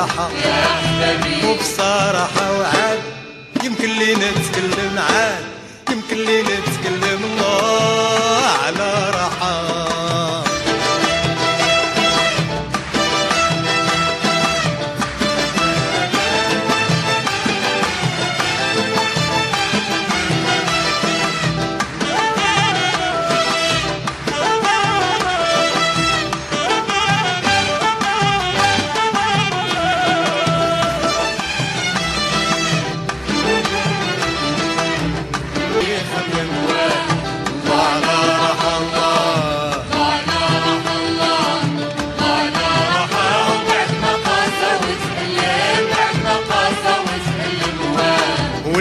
وبصراحة يا أحبابي وبصراحة وعاد يمكن لي نتكلم عاد يمكن لي نتكلم الله على راحة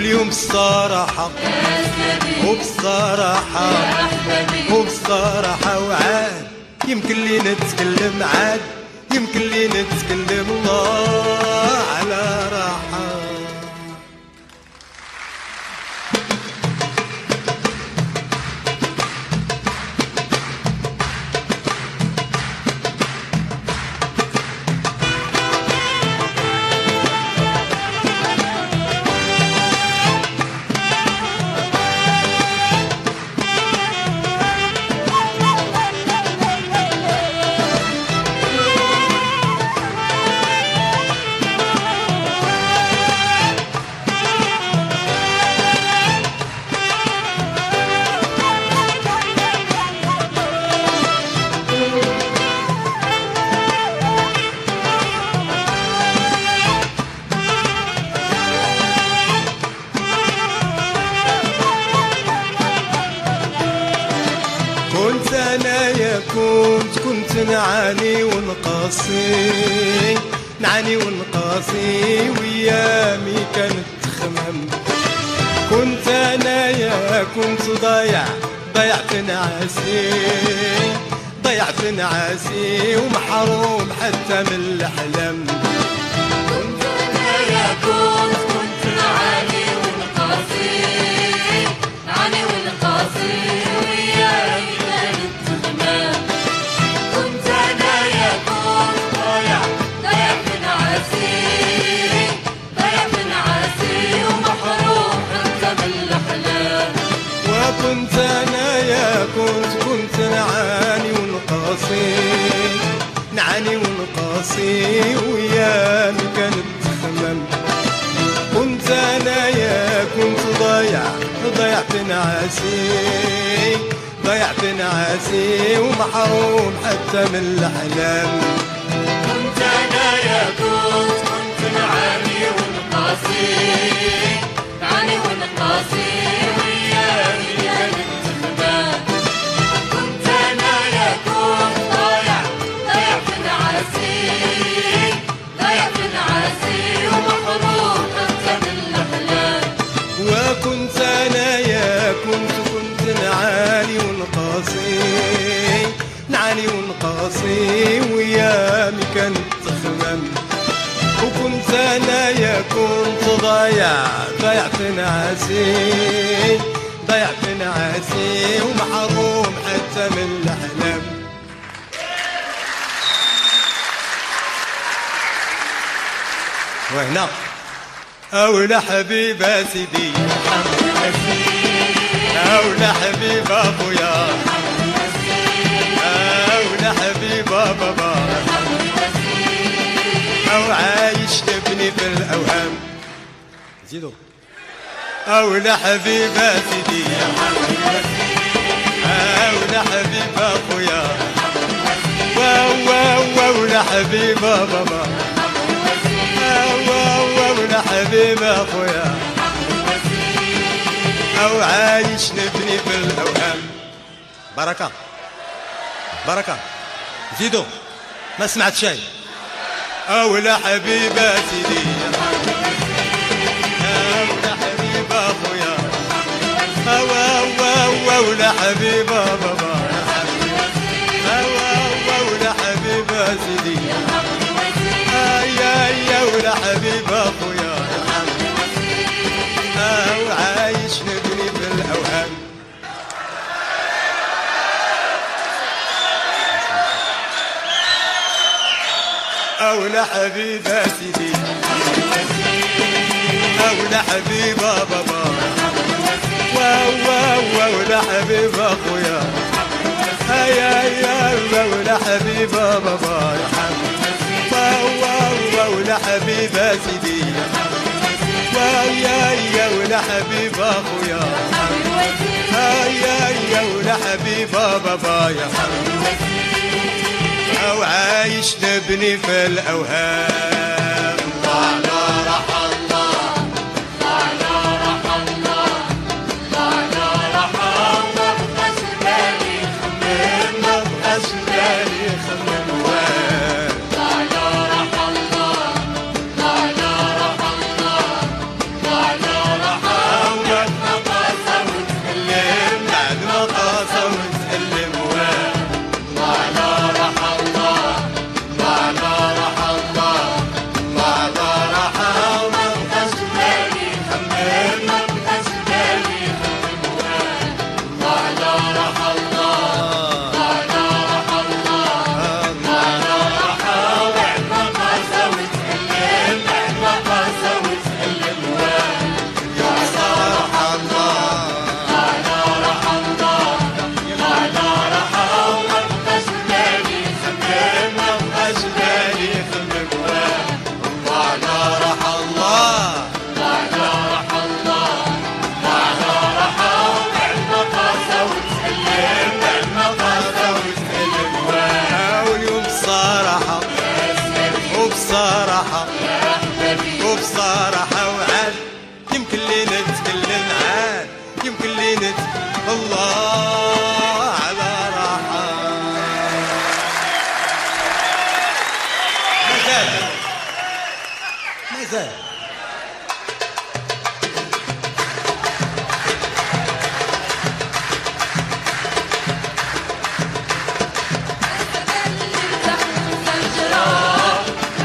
واليوم بصراحة وبصراحة وبصراحة وعاد يمكن لي نتكلم عاد يمكن لي نتكلم الله على راحة كنت أنا يا كنت نعاني ونقاسي نعاني ونقاسي ويامي كانت تخمم كنت أنا يا كنت ضيعت نعاسي ضيعت نعاسي ومحروم حتى من الأحلام كنت أنا يا كنت نعاني ونقاسي نعاني ونقاسي وياي كانت تخمام كنت أنا يا ضيعت نعاسي ضيعت نعاسي ومحروم حتى من الأحلام وكنت أنا يا كنت نعاني ونقاسي نعاني ونقاسي ويامي كانت تخمم كنت أنا يا كنت ضيعت نعاسي ومحروم حتى من الأحلام كنت أنا يا كنت نعاني ونقاسي نعاني ونقاسي وياي كانت تخمام كنت أنا يا ضيعت نعاسي ومحروم حتى من الأحلام وكنت أنا يا كنت نعاني ونقاسي ويامي كانت تخمم وكنت أنا يا كنت ضيعت نعاسي ومحروم حتى من الأحلام وهنا أولى حبيبة سيدي أولى حبيب أخويا أولى حبيب بابا أو عايش تبني في الأوهام زيدو أولى حبيبة سيدي أولى حبيب أخويا أولى حبيب بابا أولى حبيب أخويا أو عايش نبني في الأوهام بركة بركة زيدو ما سمعت شيء أولى حبيبة سيدي أولى حبيب أخويا أولى حبيب بابا أولى حبيب سيدي أولى حبيب أخويا أو عايش نبني في الأوهام ولا حبيبة سيدي ولا حبيبة بابا ولا حبيبة اخويا يا ولا حبيبة بابا يا حبيبة ولا حبيبة سيدي يا ولا حبيبة اخويا يا ولا حبيبة بابا يا حبيبة أو عايش نبني في الأوهام على رح الله على رح الله على رح الله مبقاش بالي خمم مبقاش بالي خمم على رح الله على رح الله على رح الله ما قاسى وتسلم بعد ما قاسى وتسلم على رح الله على رح الله على رح الله مبقاش بالي خمم مبقاش بالي خمم على رح الله على رح الله على رح الله ما قاسى وتسلم بعد ما قاسى وتسلم يا صراح الله على رح الله على رح الله مبقاش بالي خمم مبقاش بالي خمم على راح الله على رح الله على رح بعد ما قاسى وتسلم بعد ما قاسى وتسلم واليوم بصراحة وبصراحة وبصراحة وعاد يمكن لي نتكلم عاد يمكن لي الله على راحة ما زال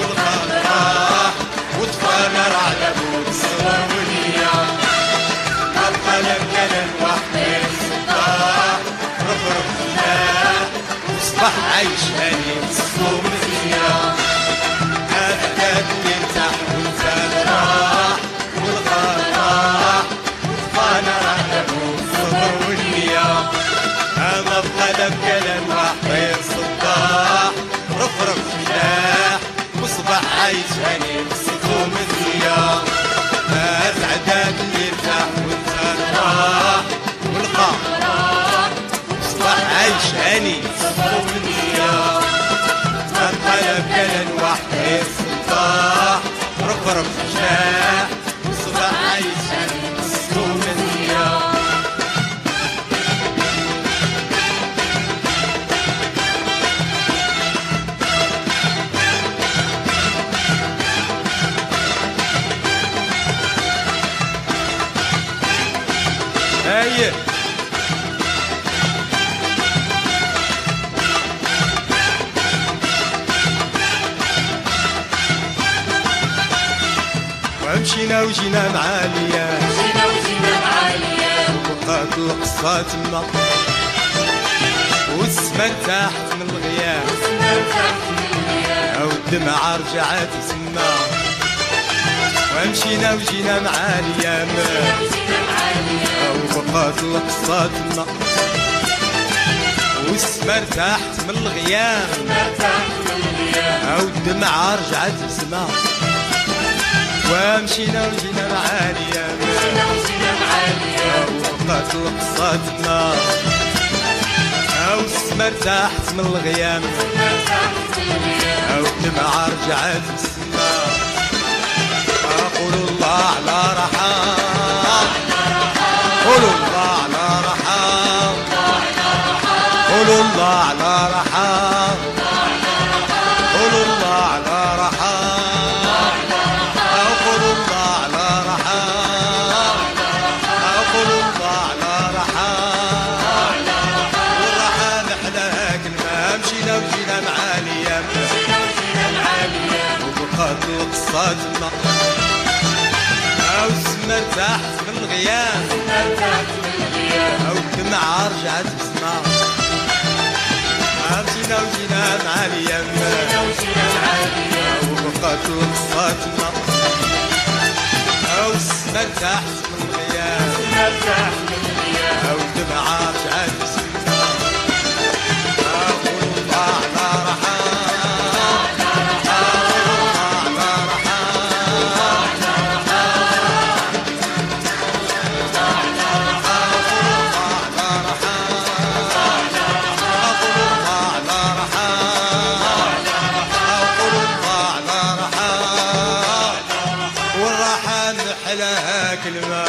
والغراح وتفانر على بود الصور والنية القلم كلام واحد الصباح رفرف الله وصبح عايش هاني الصوم مزيان هذا ينتح وانت راح والغراح وتفانر على بود الصور والنية أما بقلم كلام واحد الصباح رفرف الله وصبح عايش هاني الصوم مزيان أسعدك اللي ارتاح وانت راح والقمر صباح عايش هاني صفو النية القلب كلن واحد الصباح رفرف جناح صباح عايش هاني صفو النية هاي ومشينا وجينا مع الايام مشينا وجينا مع الايام وبقات القصة تما والسما ارتاحت من الغياب ارتاحت من الغياب او الدمعة رجعت تسمى ومشينا وجينا مع الايام وجينا مع الايام وبقات القصة تما والسما ارتاحت من الغياب ارتاحت من الغياب او الدمعة رجعت تسمى ومشينا وجينا مع الايام مشينا وجينا مع الايام وبقات القصة تما او السما ارتاحت من الغيام ارتاحت من الغياب او الدمعة رجعت تسمى قولوا الله على رحام قولوا الله على رحام قولوا الله على رحام قولوا الله على رحام قولوا الله على رحام قولوا الله على رحام والرحام احلاها كلمة مشينا وجينا مع الايام مشينا وجينا مع الايام وبقات القصة تما او السما ارتاحت من الغياب ارتاحت من الغياب او الدمعة رجعت بسما وجينا مع اليمة وبقات وقفاتنا والسما تحت من الغياب والدمعة بعد سكتنا والله على رحال والراحة محلاها كلمة